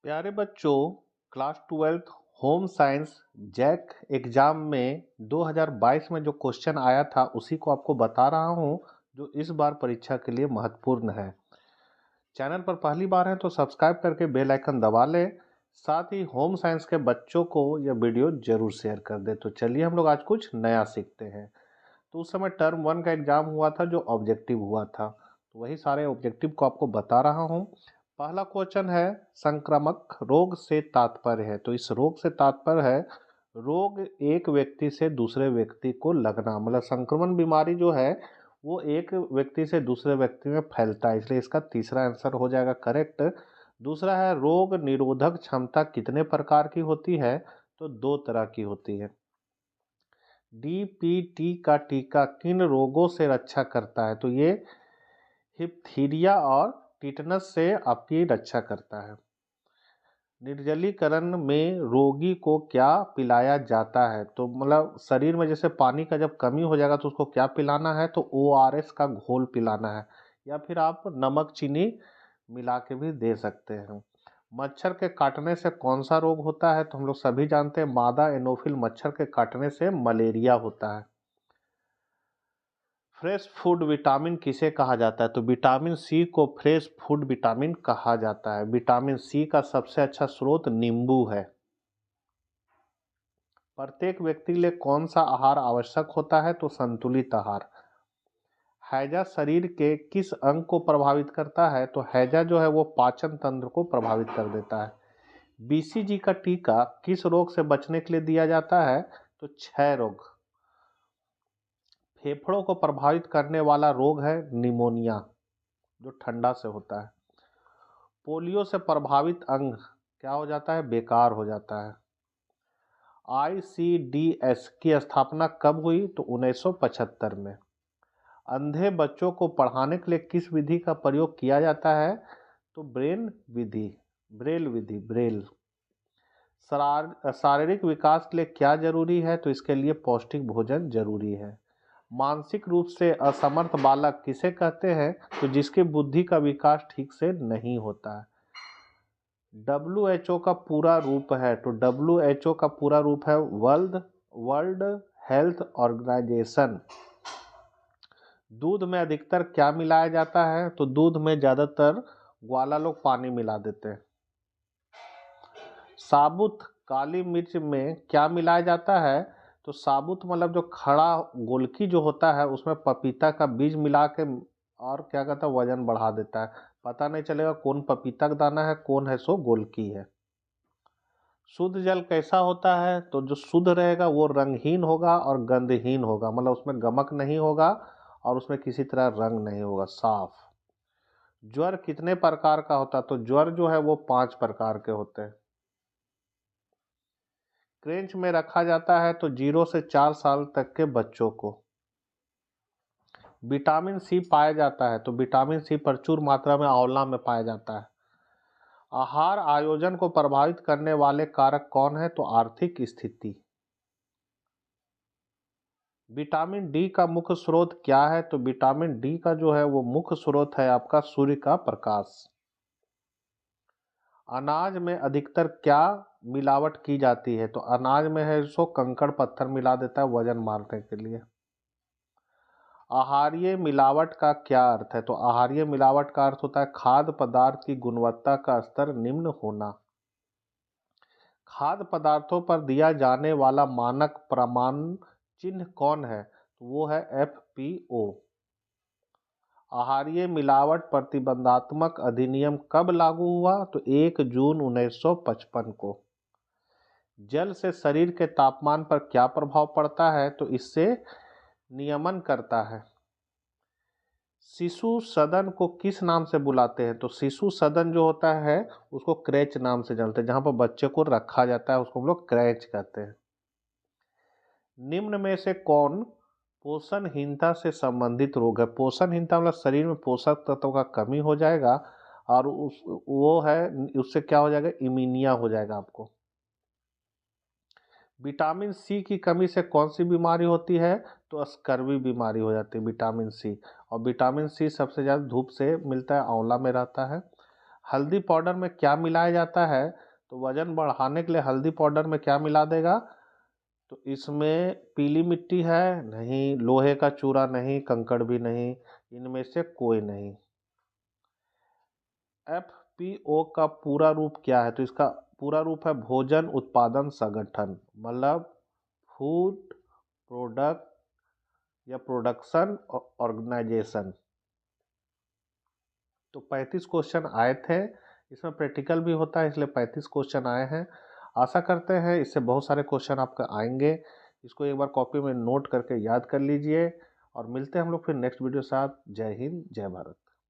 प्यारे बच्चों, class 12th home science JAC exam में 2022 में जो क्वेश्चन आया था उसी को आपको बता रहा हूं, जो इस बार परीक्षा के लिए महत्वपूर्ण है। चैनल पर पहली बार है तो सब्सक्राइब करके बेल आइकन दबा लें। साथ ही होम साइंस के बच्चों को यह वीडियो जरूर शेयर कर दें। तो चलिए हम लोग आज कुछ नया सीखते हैं। तो उस समय टर्म 1 का एग्जाम हुआ था जो ऑब्जेक्टिव हुआ था, तो वही सारे ऑब्जेक्टिव को आपको बता रहा हूँ। पहला क्वेश्चन है, संक्रामक रोग से तात्पर्य है। तो इस रोग से तात्पर्य है रोग एक व्यक्ति से दूसरे व्यक्ति को लगना, मतलब संक्रमण बीमारी जो है वो एक व्यक्ति से दूसरे व्यक्ति में फैलता है, इसलिए इसका तीसरा आंसर हो जाएगा करेक्ट। दूसरा है, रोग निरोधक क्षमता कितने प्रकार की होती है। तो दो तरह की होती है। डीपीटी का टीका किन रोगों से रक्षा करता है। तो ये हिप्थीरिया और टिटनस से आपकी रक्षा करता है। निर्जलीकरण में रोगी को क्या पिलाया जाता है। तो मतलब शरीर में जैसे पानी का जब कमी हो जाएगा तो उसको क्या पिलाना है। तो ओआरएस का घोल पिलाना है, या फिर आप नमक चीनी मिला के भी दे सकते हैं। मच्छर के काटने से कौन सा रोग होता है। तो हम लोग सभी जानते हैं मादा एनोफिल मच्छर के काटने से मलेरिया होता है। फ्रेश फूड विटामिन किसे कहा जाता है। तो विटामिन सी को फ्रेश फूड विटामिन कहा जाता है। विटामिन सी का सबसे अच्छा स्रोत नींबू है। प्रत्येक व्यक्ति के लिए कौन सा आहार आवश्यक होता है। तो संतुलित आहार। हैजा शरीर के किस अंग को प्रभावित करता है। तो हैजा जो है वो पाचन तंत्र को प्रभावित कर देता है। बीसीजी का टीका किस रोग से बचने के लिए दिया जाता है। तो क्षय रोग। फेफड़ों को प्रभावित करने वाला रोग है निमोनिया, जो ठंडा से होता है। पोलियो से प्रभावित अंग क्या हो जाता है, बेकार हो जाता है। आईसीडीएस की स्थापना कब हुई। तो 1975 में। अंधे बच्चों को पढ़ाने के लिए किस विधि का प्रयोग किया जाता है। तो ब्रेल विधि ब्रेल। शारीरिक विकास के लिए क्या जरूरी है। तो इसके लिए पौष्टिक भोजन जरूरी है। मानसिक रूप से असमर्थ बालक किसे कहते हैं। तो जिसकी बुद्धि का विकास ठीक से नहीं होता है। WHO का पूरा रूप है। तो WHO का पूरा रूप है वर्ल्ड हेल्थ ऑर्गेनाइजेशन। दूध में अधिकतर क्या मिलाया जाता है। तो दूध में ज्यादातर ग्वाला लोग पानी मिला देते हैं। साबुत काली मिर्च में क्या मिलाया जाता है। तो साबुत मतलब जो खड़ा गोलकी जो होता है उसमें पपीता का बीज मिला के और क्या कहता है वजन बढ़ा देता है। पता नहीं चलेगा कौन पपीता का दाना है कौन है सो गोलकी है। शुद्ध जल कैसा होता है। तो जो शुद्ध रहेगा वो रंगहीन होगा और गंधहीन होगा, मतलब उसमें गमक नहीं होगा और उसमें किसी तरह रंग नहीं होगा, साफ। ज्वर कितने प्रकार का होता है। तो ज्वर जो है वो 5 प्रकार के होते हैं। क्रेंच में रखा जाता है तो 0 से 4 साल तक के बच्चों को। विटामिन सी पाया जाता है। तो विटामिन सी प्रचुर मात्रा में आंवला में पाया जाता है। आहार आयोजन को प्रभावित करने वाले कारक कौन है। तो आर्थिक स्थिति। विटामिन डी का मुख्य स्रोत क्या है। तो विटामिन डी का जो है वो मुख्य स्रोत है आपका सूर्य का प्रकाश। अनाज में अधिकतर क्या मिलावट की जाती है। तो अनाज में है सो कंकड़ पत्थर मिला देता है वजन मारने के लिए। आहारीय मिलावट का क्या अर्थ है। तो आहारीय मिलावट का अर्थ होता है खाद्य पदार्थ की गुणवत्ता का स्तर निम्न होना। खाद्य पदार्थों पर दिया जाने वाला मानक प्रमाण चिन्ह कौन है। तो वो है FPO। आहारीय मिलावट प्रतिबंधात्मक अधिनियम कब लागू हुआ। तो 1 जून 1955 को। जल से शरीर के तापमान पर क्या प्रभाव पड़ता है। तो इससे नियमन करता है। शिशु सदन को किस नाम से बुलाते हैं। तो शिशु सदन जो होता है उसको क्रैच नाम से जानते हैं, जहां पर बच्चे को रखा जाता है उसको हम लोग क्रैच कहते हैं। निम्न में से कौन पोषणहीनता से संबंधित रोग है। पोषणहीनता मतलब शरीर में पोषक तत्वों का कमी हो जाएगा और वो है उससे क्या हो जाएगा, इमीनिया हो जाएगा आपको। विटामिन सी की कमी से कौन सी बीमारी होती है। तो स्कर्वी बीमारी हो जाती है विटामिन सी। और विटामिन सी सबसे ज़्यादा धूप से मिलता है, आंवला में रहता है। हल्दी पाउडर में क्या मिलाया जाता है, तो वजन बढ़ाने के लिए हल्दी पाउडर में क्या मिला देगा, तो इसमें पीली मिट्टी है नहीं, लोहे का चूरा नहीं, कंकड़ भी नहीं, इनमें से कोई नहीं। एफपीओ का पूरा रूप क्या है, तो इसका पूरा रूप है भोजन उत्पादन संगठन, मतलब फूड प्रोडक्ट या प्रोडक्शन ऑर्गेनाइजेशन। तो 35 क्वेश्चन आए थे, इसमें प्रैक्टिकल भी होता है, इसलिए 35 क्वेश्चन आए हैं। आशा करते हैं इससे बहुत सारे क्वेश्चन आपका आएंगे। इसको एक बार कॉपी में नोट करके याद कर लीजिए और मिलते हैं हम लोग फिर नेक्स्ट वीडियो साथ। जय हिंद, जय भारत।